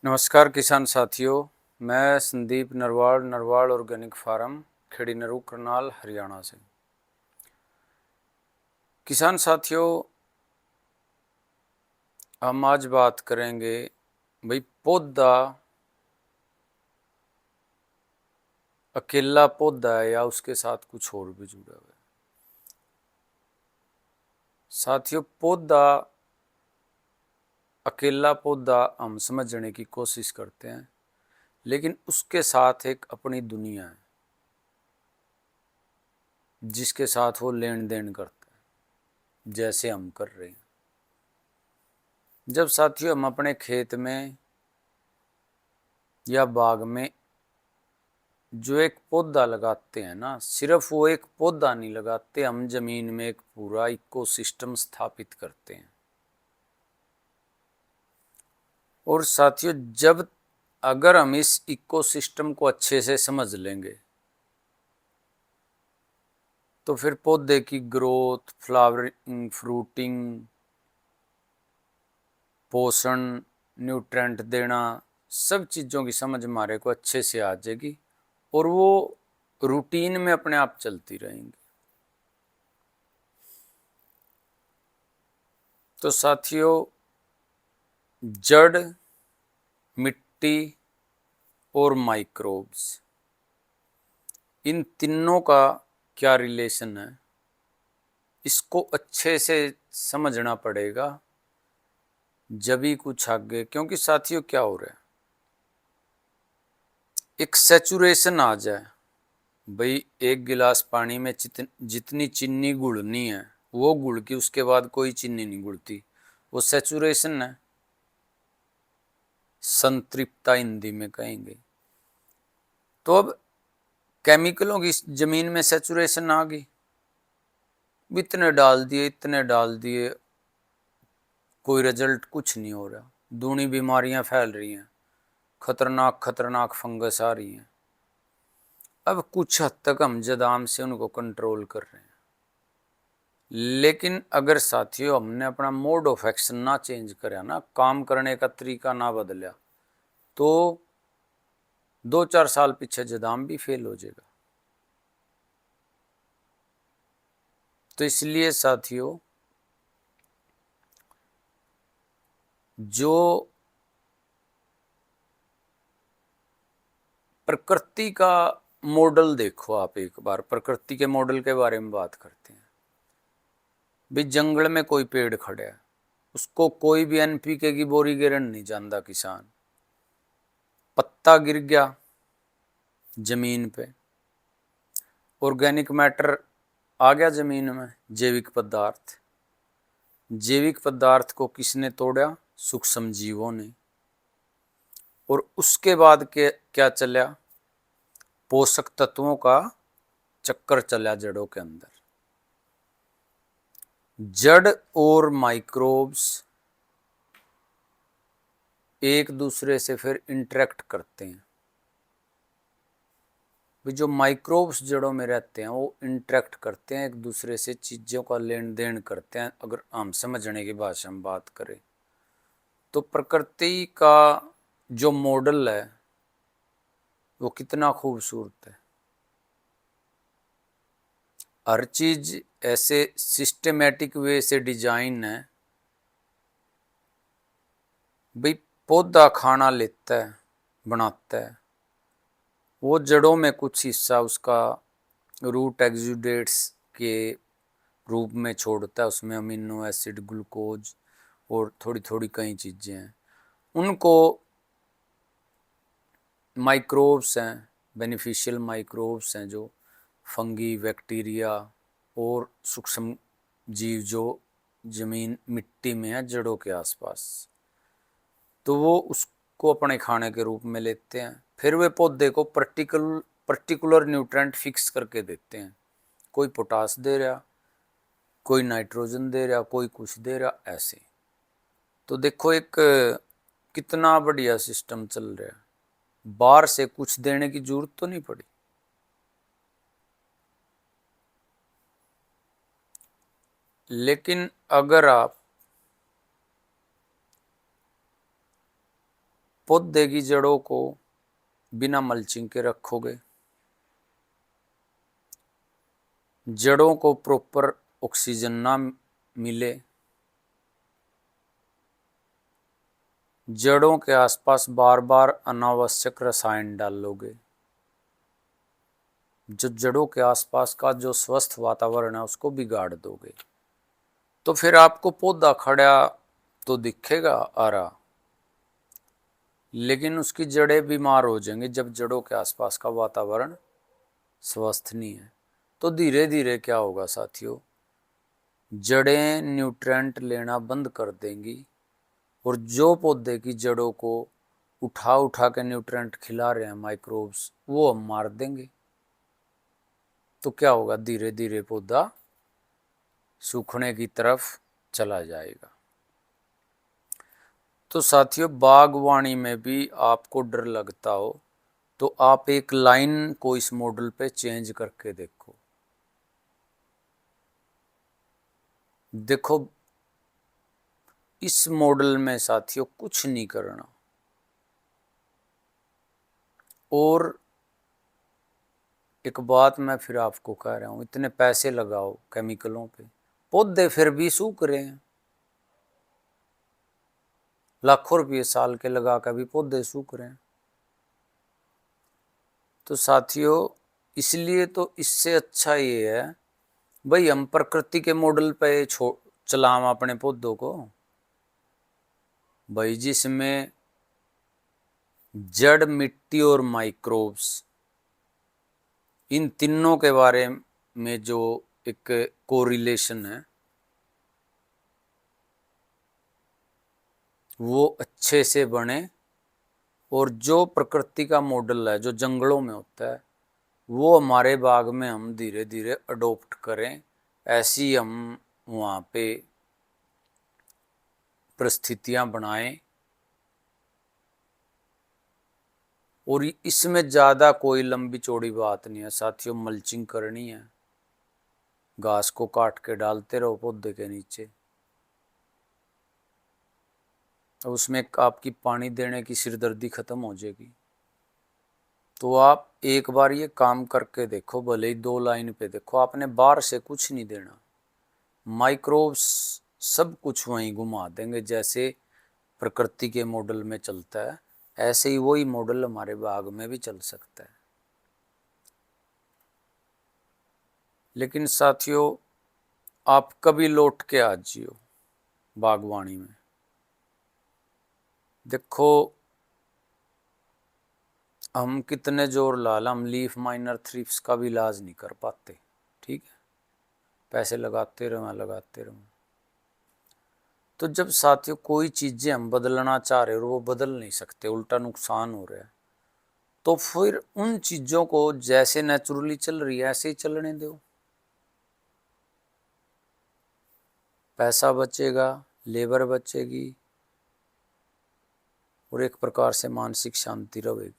नमस्कार किसान साथियों, मैं संदीप नरवाल नरवाल ऑर्गेनिक फार्म खेड़ी नरू करनाल हरियाणा से। किसान साथियों, हम आज बात करेंगे भाई पौधा अकेला पौधा है या उसके साथ कुछ और भी जुड़ा हुआ है। साथियों, पौधा अकेला पौधा हम समझने की कोशिश करते हैं, लेकिन उसके साथ एक अपनी दुनिया है जिसके साथ वो लेन देन करता है, जैसे हम कर रहे हैं। जब साथियों हम अपने खेत में या बाग में जो एक पौधा लगाते हैं ना, सिर्फ वो एक पौधा नहीं लगाते, हम जमीन में एक पूरा इकोसिस्टम स्थापित करते हैं। और साथियों, जब अगर हम इस इकोसिस्टम को अच्छे से समझ लेंगे तो फिर पौधे की ग्रोथ, फ्लावरिंग, फ्रूटिंग, पोषण, न्यूट्रेंट देना, सब चीज़ों की समझ हमारे को अच्छे से आ जाएगी और वो रूटीन में अपने आप चलती रहेंगी। तो साथियों, जड़, मिट्टी और माइक्रोब्स, इन तीनों का क्या रिलेशन है, इसको अच्छे से समझना पड़ेगा जब ही कुछ आगे। क्योंकि साथियों क्या हो रहा है, एक सैचुरेशन आ जाए भाई, एक गिलास पानी में जितनी चीनी घुलनी है वो घुल के उसके बाद कोई चीनी नहीं घुलती, वो सैचुरेशन है, संतृप्तता हिंदी में कहेंगे। तो अब केमिकलों की जमीन में सैचुरेशन आ गई, इतने डाल दिए इतने डाल दिए, कोई रिजल्ट कुछ नहीं हो रहा, दूनी बीमारियां फैल रही हैं, खतरनाक खतरनाक फंगस आ रही हैं। अब कुछ हद तक हम जदाम से उनको कंट्रोल कर रहे हैं, लेकिन अगर साथियों हमने अपना मोड ऑफ एक्शन ना चेंज करा ना, काम करने का तरीका ना बदला, तो 2-4 साल पीछे जदाम भी फेल हो जाएगा। तो इसलिए साथियों, जो प्रकृति का मॉडल देखो, आप एक बार प्रकृति के मॉडल के बारे में बात करते हैं। भी जंगल में कोई पेड़ खड़ा है, उसको कोई भी एनपीके की बोरी गिरन नहीं जानता किसान, पत्ता गिर गया जमीन पे, ऑर्गेनिक मैटर आ गया जमीन में, जैविक पदार्थ, जैविक पदार्थ को किसने तोड़ा? सूक्ष्म जीवों ने। और उसके बाद के क्या चला? पोषक तत्वों का चक्कर चला जड़ों के अंदर। जड़ और माइक्रोब्स एक दूसरे से फिर इंटरेक्ट करते हैं। जो माइक्रोब्स जड़ों में रहते हैं वो इंटरेक्ट करते हैं, एक दूसरे से चीज़ों का लेन देन करते हैं। अगर हम समझने की भाषा में बात करें तो प्रकृति का जो मॉडल है वो कितना खूबसूरत है। हर चीज़ ऐसे सिस्टमेटिक वे से डिजाइन है भाई, पौधा खाना लेता है, बनाता है, वो जड़ों में कुछ हिस्सा उसका रूट एक्सुडेट्स के रूप में छोड़ता है, उसमें अमीनो एसिड, ग्लूकोज और थोड़ी थोड़ी कई चीज़ें हैं। उनको माइक्रोब्स हैं, बेनिफिशियल माइक्रोब्स हैं, जो फंगी, बैक्टीरिया और सूक्ष्म जीव जो जमीन मिट्टी में है जड़ों के आसपास, तो वो उसको अपने खाने के रूप में लेते हैं। फिर वे पौधे को पर्टिकुलर न्यूट्रेंट फिक्स करके देते हैं, कोई पोटास दे रहा, कोई नाइट्रोजन दे रहा, कोई कुछ दे रहा, ऐसे। तो देखो एक कितना बढ़िया सिस्टम चल रहा है, बाहर से कुछ देने की जरूरत तो नहीं पड़ी। लेकिन अगर आप पौधे की जड़ों को बिना मल्चिंग के रखोगे, जड़ों को प्रॉपर ऑक्सीजन ना मिले, जड़ों के आसपास बार बार अनावश्यक रसायन डालोगे, जो जड़ों के आसपास का जो स्वस्थ वातावरण है उसको बिगाड़ दोगे, तो फिर आपको पौधा खड़ा तो दिखेगा आरा, लेकिन उसकी जड़ें बीमार हो जाएंगी जब जड़ों के आसपास का वातावरण स्वस्थ नहीं है। तो धीरे धीरे क्या होगा साथियों, जड़ें न्यूट्रेंट लेना बंद कर देंगी, और जो पौधे की जड़ों को उठा उठा के न्यूट्रेंट खिला रहे हैं माइक्रोब्स, वो हम मार देंगे। तो क्या होगा, धीरे धीरे पौधा सूखने की तरफ चला जाएगा। तो साथियों, बागवानी में भी आपको डर लगता हो तो आप एक लाइन को इस मॉडल पे चेंज करके देखो। देखो, इस मॉडल में साथियों कुछ नहीं करना, और एक बात मैं फिर आपको कह रहा हूं, इतने पैसे लगाओ केमिकलों पे, पौधे फिर भी सूख रहे हैं। लाखों रुपये साल के लगा कर भी पौधे सूख रहे हैं। तो साथियों, इसलिए तो इससे अच्छा ये है भाई, हम प्रकृति के मॉडल पे चलाम अपने पौधों को भाई, जिसमें जड़, मिट्टी और माइक्रोब्स, इन तीनों के बारे में जो एक कोरिलेशन है वो अच्छे से बने, और जो प्रकृति का मॉडल है जो जंगलों में होता है वो हमारे बाग में हम धीरे धीरे अडोप्ट करें, ऐसी हम वहाँ पे परिस्थितियाँ बनाएं। और इसमें ज़्यादा कोई लंबी चौड़ी बात नहीं है साथियों, मल्चिंग करनी है, घास को काट के डालते रहो पौधे के नीचे, और उसमें आपकी पानी देने की सिरदर्दी खत्म हो जाएगी। तो आप एक बार ये काम करके देखो, भले ही 2 लाइन पे देखो, आपने बाहर से कुछ नहीं देना, माइक्रोब्स सब कुछ वहीं घुमा देंगे, जैसे प्रकृति के मॉडल में चलता है ऐसे ही वही मॉडल हमारे बाग में भी चल सकता है। लेकिन साथियों, आप कभी लौट के आ जियो बागवानी में। देखो, हम कितने जोर लाल, हम लीफ माइनर थ्रिप्स का भी इलाज नहीं कर पाते, ठीक है, पैसे लगाते रहो। तो जब साथियों कोई चीज़ें हम बदलना चाह रहे हो और वो बदल नहीं सकते, उल्टा नुकसान हो रहा है, तो फिर उन चीज़ों को जैसे नेचुरली चल रही है ऐसे ही चलने दो, पैसा बचेगा, लेबर बचेगी, और एक प्रकार से मानसिक शांति रहेगी।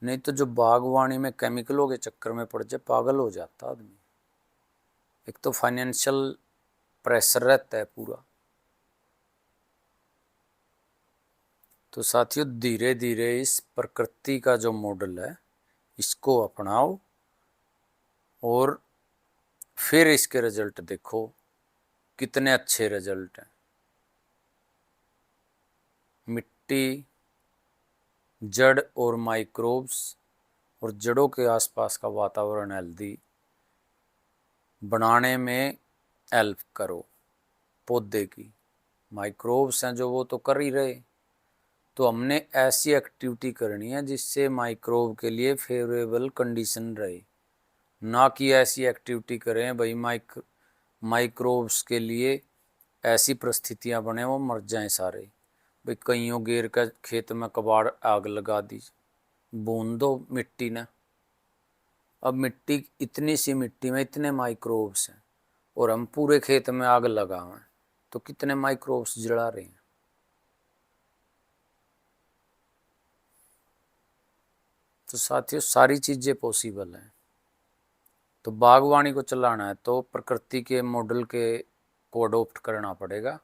नहीं तो जो बागवानी में केमिकलों के चक्कर में पड़ जाए पागल हो जाता आदमी। एक तो फाइनेंशियल प्रेशर रहता है पूरा। तो साथियों, धीरे धीरे इस प्रकृति का जो मॉडल है इसको अपनाओ, और फिर इसके रिजल्ट देखो कितने अच्छे रिजल्ट हैं। मिट्टी, जड़ और माइक्रोब्स, और जड़ों के आसपास का वातावरण हेल्दी बनाने में हेल्प करो पौधे की। माइक्रोब्स हैं जो वो तो कर ही रहे, तो हमने ऐसी एक्टिविटी करनी है जिससे माइक्रोब के लिए फेवरेबल कंडीशन रहे, ना कि ऐसी एक्टिविटी करें भाई माइक्रोब्स के लिए ऐसी परिस्थितियां बने वो मर जाएं सारे। भाई कईयों गेर का खेत में कबाड़ आग लगा दी, बूंद दो मिट्टी ने, अब मिट्टी, इतनी सी मिट्टी में इतने माइक्रोब्स हैं, और हम पूरे खेत में आग लगाएं तो कितने माइक्रोब्स जला रहे हैं। तो साथियों, सारी चीज़ें पॉसिबल हैं। तो बागवानी को चलाना है तो प्रकृति के मॉडल के को अडोप्ट करना पड़ेगा।